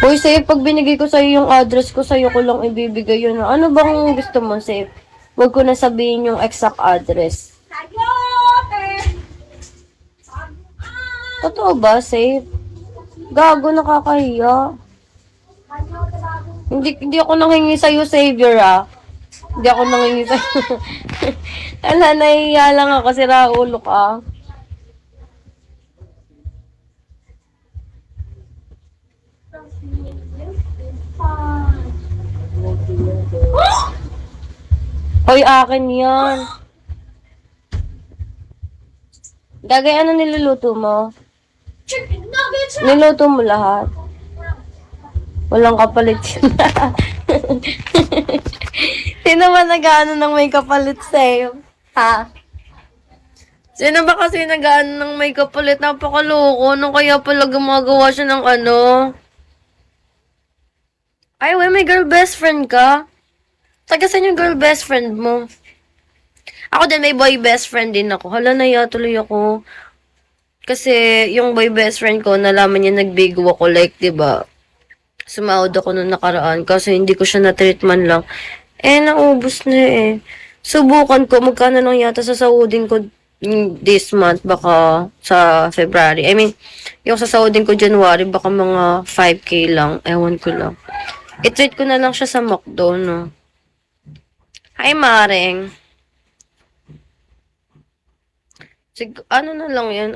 Uy, Safe, pag binigay ko sa'yo yung address ko, sa'yo ko lang ibibigay yun. Ano bang gusto mo, Safe? Huwag ko na sabihin yung exact address. Totoo ba, Safe? Gago, nakakahiya. Hindi ako nanghingi sa'yo, Savior, ah. Hindi ako nanghingi sa'yo. Ala, nahihiya lang ako, sira ulo ka. Hoy, akin yan. Gagay, ano niluluto mo? Chicken nuggets! Niluto mo lahat. Walang kapalit yun. Sino ba nag-ano ng may kapalit sa'yo? Ha? Sino ba kasi nag-ano ng may kapalit? Napakaloko. Ano kaya pala gumagawa siya ng ano? Ay, wey, may girl best friend ka? Taga saan yung girl best friend mo? Ako din, may boy best friend din ako. Hala, naya tuloy ako. Kasi yung boy best friend ko, nalaman niya nagbigo ako. Like, diba, sumahod ako nung nakaraan. Kasi hindi ko siya na-treatment lang. Naubos na eh. Subukan ko, magkano lang yata sasahudin ko this month, baka sa February. I mean, yung sasahudin ko January, baka mga 5K lang. Ewan ko lang. I-treat ko na lang siya sa McDo, no? Hi, Maring. Ano na lang yan,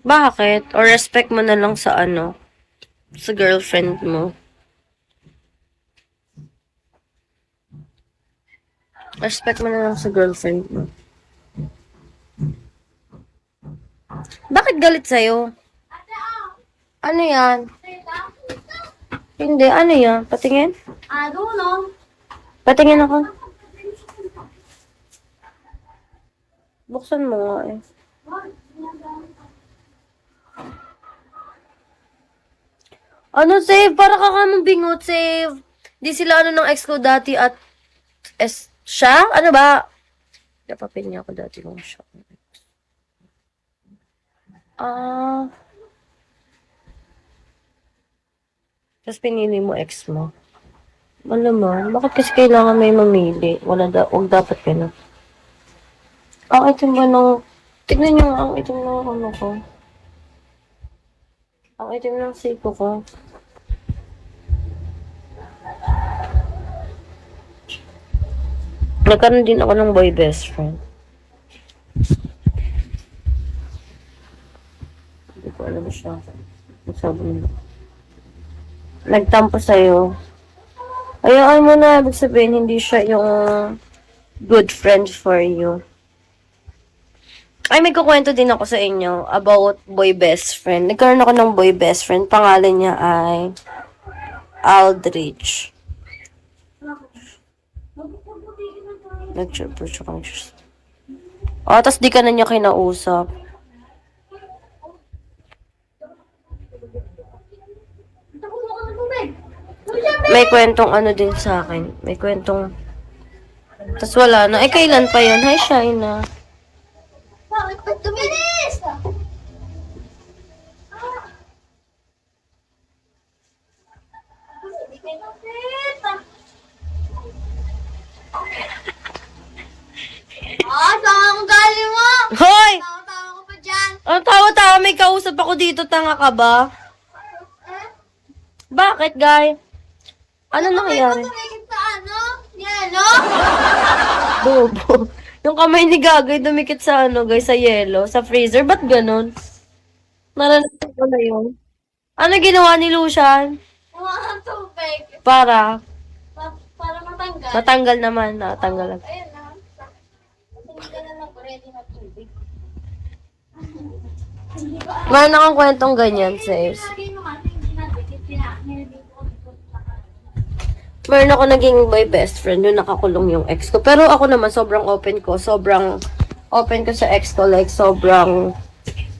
bakit? Or respect mo na lang sa ano, sa girlfriend mo. Respect mo na lang sa girlfriend mo. Bakit galit sa'yo? Ano yan? Hindi, ano yan? Patingin? I don't know. Patingin ako. Buksan mo nga eh. Ano, Save? Para ka kamang bingot, Save. Di sila ano ng ex ko dati at siya? Ano ba? Napapin niya ako dati kung siya. Tapos pinili mo ex mo. Alam mo, bakit kasi kailangan may mamili? Huwag dapat ganun. Ang itim ba nung... Tignan nyo nga ang itim ng ano ko. Ang itim ng siko ko. Nagkaroon din ako ng boy best friend. Hindi ko alam siya. Sabi mo. Nagtampo sa'yo. Ayaan mo na, ibig sabihin, hindi siya yung good friend for you. Ay, may kukwento din ako sa inyo about boy best friend. Nagkaroon ako ng boy best friend. Pangalan niya ay Aldrich. Nag-approach ako. Tapos di ka na niya kinausap. May kwentong ano din sa akin. May kwentong... Tapos wala na. Kailan pa yun? Hi, Shaina. Bakit ba't tumilis? Saan ang galing mo? Hoy! Tawa-tawa ko pa dyan. Ang tawa-tawa, may kausap ako dito. Tanga ka ba? Bakit, guy? Ano nangyayari? Tumigil sa ano? Yelo? Bobo. Yung kamay ni Gagay dumikit sa ano, guys, sa yelo, sa freezer. Ba't ganun? Naranasan ko na yun. Ano ginawa ni Lucian? Mga tubig. Para Para matanggal. matanggal naman. Natanggal lang. Ayun na. Tumigil na lang ready na tubig. Meron akong kwentong ganyan, sis. Sabi mo kasi hindi na dikit pinaknil dito. Meron ako naging boy best friend nung nakakulong yung ex ko. Pero ako naman, sobrang open ko. Sobrang open ko sa ex ko. Like, sobrang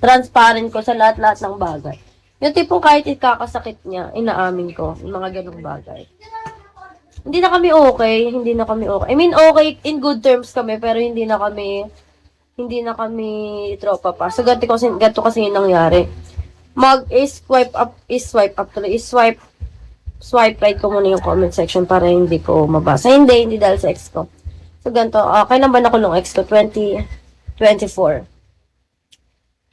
transparent ko sa lahat-lahat ng bagay. Yung tipong kahit ikakasakit niya, inaamin ko. Yung mga ganong bagay. Hindi na kami okay. Hindi na kami okay. I mean, okay, in good terms kami, pero hindi na kami tropa pa. So, ganito kasi yung nangyari. Mag-swipe up tuloy. I-swipe swipe right ko muna yung comment section para hindi ko mabasa. Hindi dahil sa ex ko. So, ganito. Kailan ba nakulong ex ko? 2024.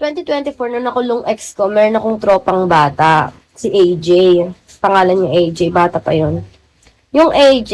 2024, nung nakulong ex ko, meron akong tropang bata. Si AJ. Pangalan niya AJ. Bata pa yon. Yung AJ,